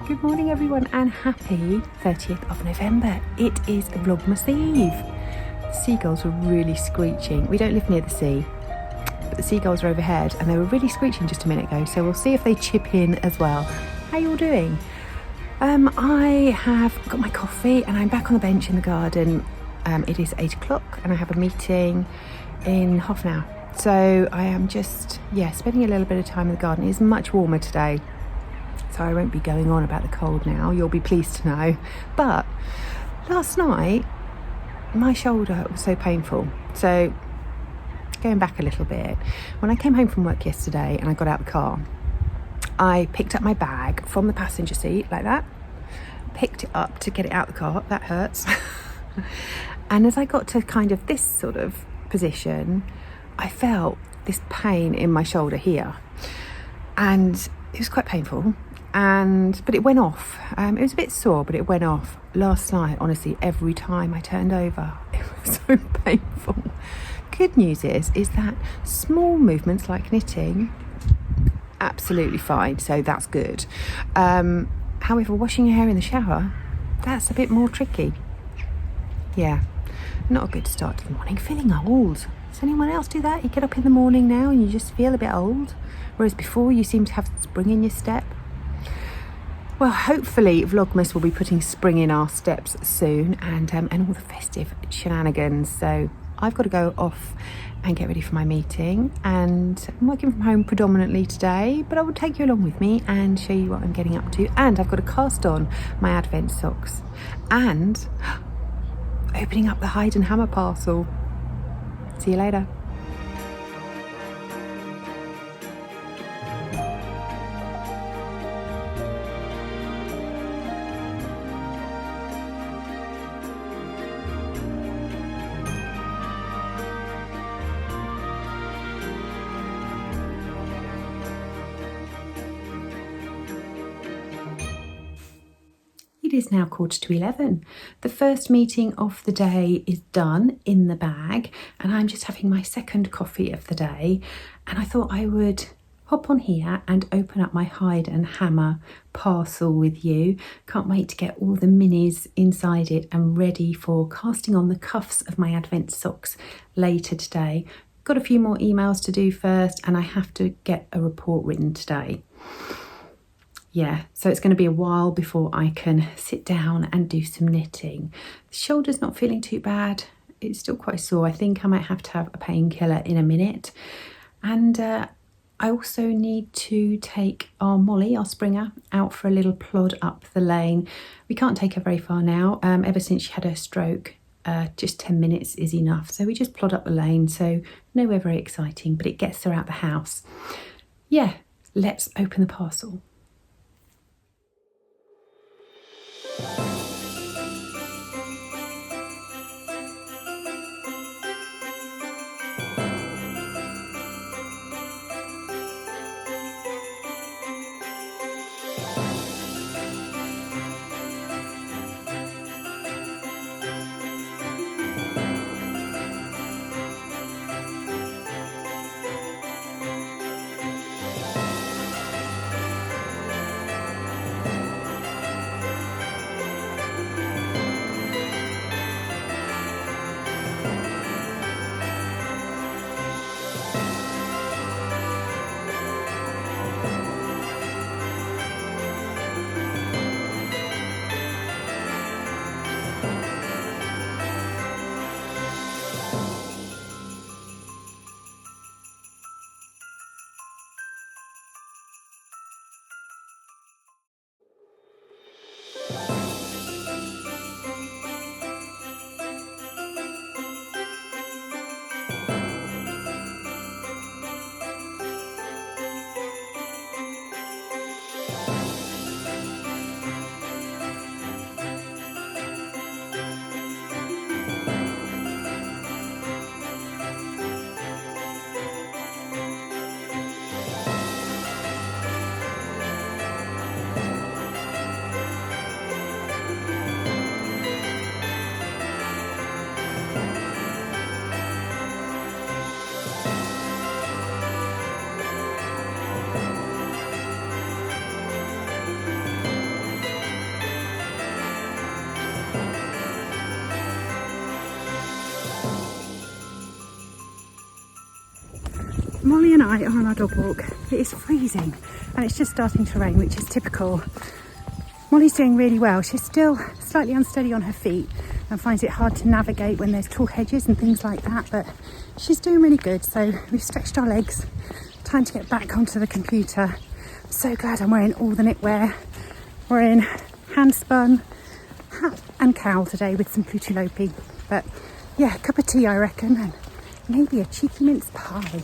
Good morning everyone and happy 30th of November. It is Vlogmas Eve. The seagulls were really screeching. We don't live near the sea, but the seagulls are overhead and they were really screeching just a minute ago, so we'll see if they chip in as well. How you all doing? I have got my coffee and I'm back on the bench in the garden. It is 8 o'clock and I have a meeting in half an hour. So I am just, spending a little bit of time in the garden. It's much warmer today, so I won't be going on about the cold now, you'll be pleased to know. But last night, my shoulder was so painful. So going back a little bit, when I came home from work yesterday and I got out the car, I picked up my bag from the passenger seat like that, picked it up to get it out the car. That hurts. And as I got to kind of this sort of position, I felt this pain in my shoulder here, and it was quite painful. But it went off. It was a bit sore, but it went off. Last night, honestly, every time I turned over, it was so painful. Good news is that small movements like knitting, absolutely fine, so that's good. However, washing your hair in the shower, that's a bit more tricky. Yeah, not a good start to the morning. Feeling old. Does anyone else do that? You get up in the morning now and you just feel a bit old, whereas before you seem to have spring in your step. Well, hopefully Vlogmas will be putting spring in our steps soon, and all the festive shenanigans. So I've got to go off and get ready for my meeting, and I'm working from home predominantly today, but I will take you along with me and show you what I'm getting up to. And I've got to cast on my Advent socks and opening up the hide and hammer parcel. See you later. It is now 11:15. The first meeting of the day is done in the bag, and I'm just having my second coffee of the day. And I thought I would hop on here and open up my hide and hammer parcel with you. Can't wait to get all the minis inside it and ready for casting on the cuffs of my Advent socks later today. Got a few more emails to do first, and I have to get a report written today. Yeah, so it's going to be a while before I can sit down and do some knitting. The shoulder's not feeling too bad. It's still quite sore. I think I might have to have a painkiller in a minute. And I also need to take our Molly, our Springer, out for a little plod up the lane. We can't take her very far now. Ever since she had her stroke, just 10 minutes is enough. So we just plod up the lane. So nowhere very exciting, but it gets her out the house. Yeah, let's open the parcel. Molly and I are on our dog walk. It is freezing and it's just starting to rain, which is typical. Molly's doing really well. She's still slightly unsteady on her feet and finds it hard to navigate when there's tall hedges and things like that, but she's doing really good. So we've stretched our legs, time to get back onto the computer. I'm so glad I'm wearing all the knitwear. We're in handspun, hat and cowl today with some Plutulopi. But yeah, a cup of tea I reckon, and maybe a cheeky mince pie.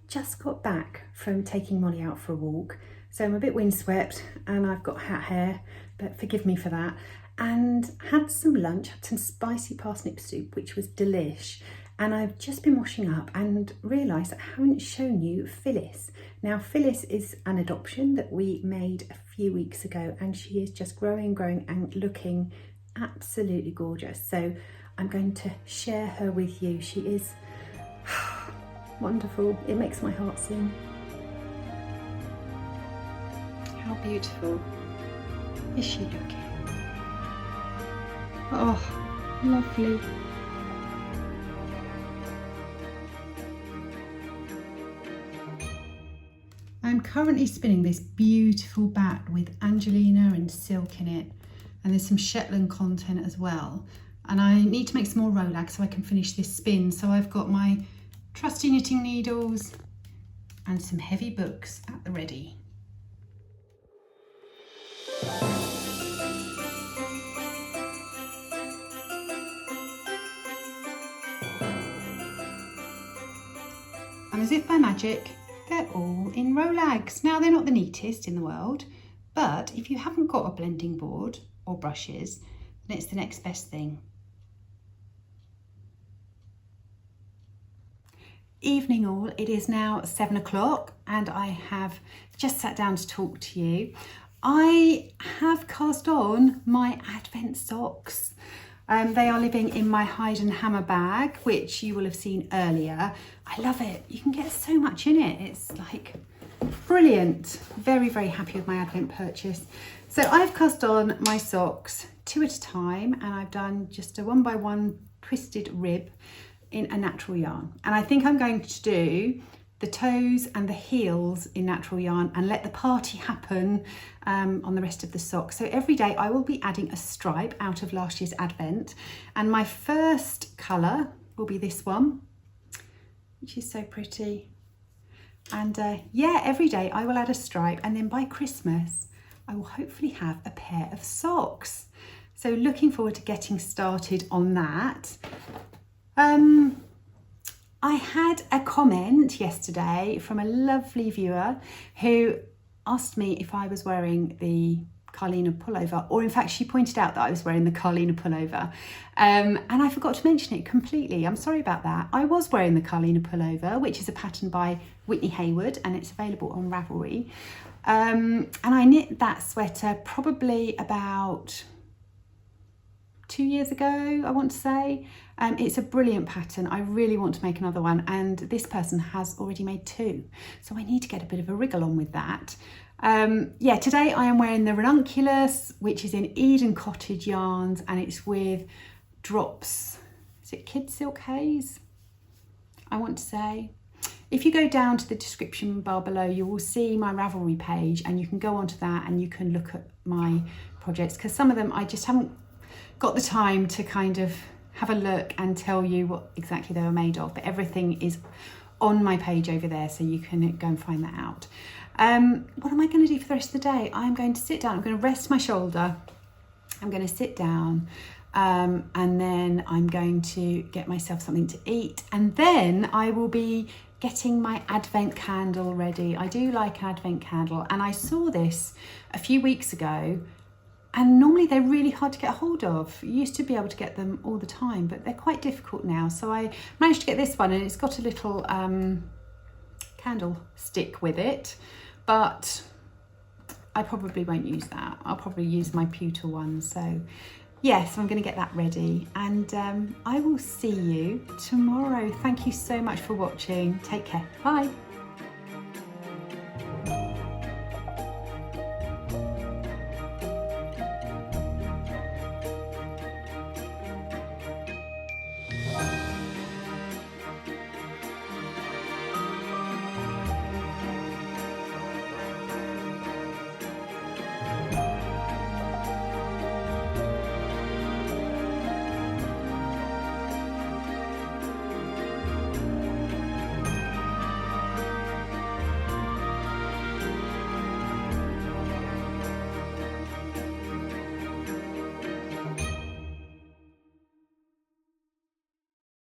Just got back from taking Molly out for a walk, so I'm a bit windswept and I've got hat hair, but forgive me for that. And had some lunch, had some spicy parsnip soup, which was delish. And I've just been washing up and realised I haven't shown you Phyllis. Now Phyllis is an adoption that we made a few weeks ago, and she is just growing and looking absolutely gorgeous. So I'm going to share her with you. She is wonderful. It makes my heart sing. How beautiful is she looking? Oh, lovely. I'm currently spinning this beautiful bat with Angelina and silk in it, and there's some Shetland content as well. And I need to make some more rolag so I can finish this spin. So I've got my trusty knitting needles and some heavy books at the ready. And as if by magic, they're all in rolags. Now they're not the neatest in the world, but if you haven't got a blending board or brushes, then it's the next best thing. Evening all, it is now 7 o'clock and I have just sat down to talk to you. I have cast on my Advent socks. They are living in my Hide and Hammer bag, which you will have seen earlier. I love it. You can get so much in it. It's like brilliant. Very, very happy with my Advent purchase. So I've cast on my socks 2 at a time, and I've done just a 1x1 twisted rib in a natural yarn. And I think I'm going to do the toes and the heels in natural yarn and let the party happen on the rest of the sock. So every day I will be adding a stripe out of last year's Advent, and my first colour will be this one, which is so pretty. And yeah, every day I will add a stripe, and then by Christmas I will hopefully have a pair of socks. So looking forward to getting started on that. I had a comment yesterday from a lovely viewer who asked me if I was wearing the Carlina pullover, or in fact she pointed out that I was wearing the Carlina pullover, and I forgot to mention it completely. I'm sorry about that. I was wearing the Carlina pullover, which is a pattern by Whitney Hayward, and it's available on Ravelry, and I knit that sweater probably about 2 years ago, I want to say. It's a brilliant pattern. I really want to make another one, and this person has already made 2, so I need to get a bit of a wriggle on with that. Yeah, today I am wearing the Ranunculus, which is in Eden Cottage yarns, and it's with drops. Is it Kid Silk Haze, I want to say. If you go down to the description bar below, you will see my Ravelry page, and you can go onto that and you can look at my projects, because some of them I just haven't got the time to kind of have a look and tell you what exactly they were made of, but everything is on my page over there, so you can go and find that out. What am I going to do for the rest of the day? I'm going to sit down, I'm going to rest my shoulder, I'm going to sit down, and then I'm going to get myself something to eat, and then I will be getting my Advent candle ready. I do like an Advent candle, and I saw this a few weeks ago, and normally they're really hard to get hold of. You used to be able to get them all the time, but they're quite difficult now. So I managed to get this one, and it's got a little candle stick with it, but I probably won't use that. I'll probably use my pewter one. So yes, I'm going to get that ready, and I will see you tomorrow. Thank you so much for watching. Take care. Bye.